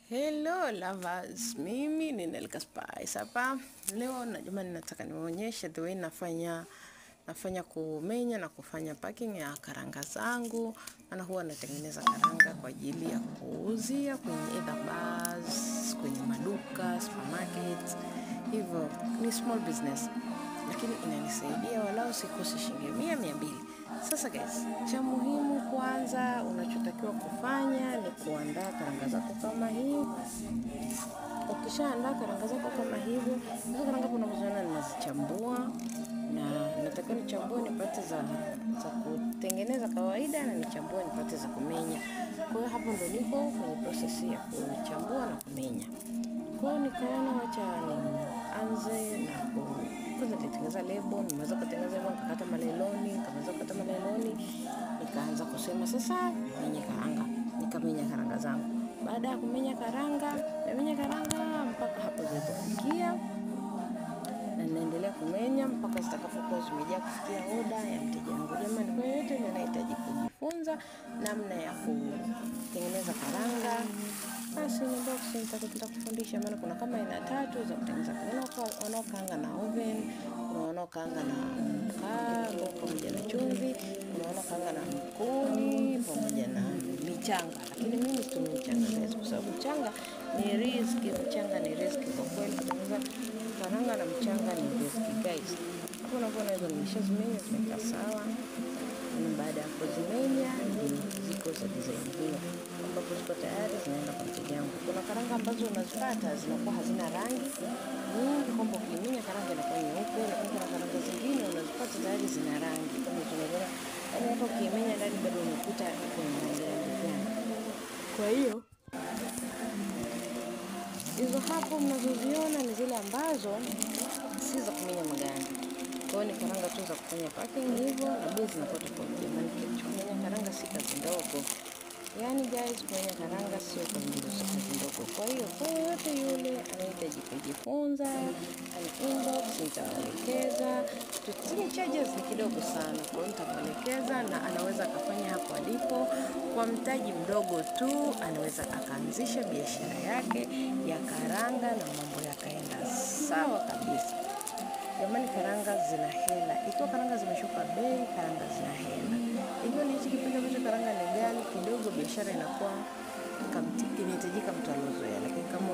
Hello lovers, mimi ni Nelka Spice hapa. Leo na jamani nataka niwaonyeshe the way nafanya kumenya na kufanya packing ya karanga zangu. Maana huwa natengeneza karanga kwa ajili ya kuuzia kwenye either bars, kwenye maduka, supermarkets. Hivyo ni small business, lakini inanisaidia walau sikose shilingi 100-200. Sasa guys, cha muhimu kwanza unachotakiwa kufanya ni kuandaa karanga zako kama hivi. Ukishaandaa karanga zako kama hivyo, hizo karanga unazoziona ninazichambua, na natakiwa nichambue nipate za kutengeneza kawaida na nichambue nipate za kumenya. Kwa hiyo hapo ndo niko kwenye process ya kuchambua na kumenya. Kwa hiyo nikaona wacha nianze na kwanza nitengeneza lebo. Nimeweza kutengeneza lebo, nikakata maleloni, nikaanza kusema sasa menye karanga. Nikamenya karanga zangu. Baada ya kumenya karanga mpaka hapo zilipofikia, na naendelea kumenya mpaka zitakapokuwa zimejaa kufikia oda ya mteja wangu. Jamani, kwa hiyo yote ninahitaji kujifunza namna ya kutengeneza karanga. Basi ni box nitakufundisha, maana kuna kama aina 3 za kutengeneza. Kuna wanaokaanga na oven, kuna wanaokaanga na mkaa pamoja na chumvi, kuna wanaokaanga na mkuni pamoja na michanga. Lakini mimi situmii mchanga guys, kwa sababu mchanga ni risk kwa kweli. Kutengeneza karanga na mchanga ni risk guys. Hapo unaona hizo nimeshazimenya zimekaa sawa. Na baada ya kuzimenya ziko za design hiyo, ambapo ziko tayari zinaenda kwa mteja wangu. Kuna karanga ambazo unazipata zinakuwa hazina rangi nyingi, kwamba ukimenya karanga inakuwa nyeupe, lakini kuna karanga zingine unazipata tayari zina rangi kama tunaona, yaani hata ukimenya ndani bado unakuta kuna rangi fulani. Kwa hiyo hizo hapo mnazoziona ni zile ambazo si za kumenya maganda. Kwa hiyo ni karanga tu za kufanya packing hivyo, na bei zinakuwa tofauti. Jamani, kumenya karanga si kazi ndogo. Yaani guys, kumenya karanga sio kazi ndogo. Kwa hiyo kwa yote yule anahitaji kujifunza, ana inbox, nitawaelekeza. Tutini charges ni kidogo sana, kwa hiyo nitawaelekeza, na anaweza akafanya hapo alipo. Kwa mtaji mdogo tu anaweza akaanzisha biashara yake ya karanga na mambo yakaenda sawa kabisa. Jamani, karanga zina hela. Ikiwa karanga zimeshuka bei, karanga zina hela. Ikiwa ni hichi kipindi ambacho karanga ni ghali kidogo, biashara inakuwa inahitajika mtu alozoea. Lakini kama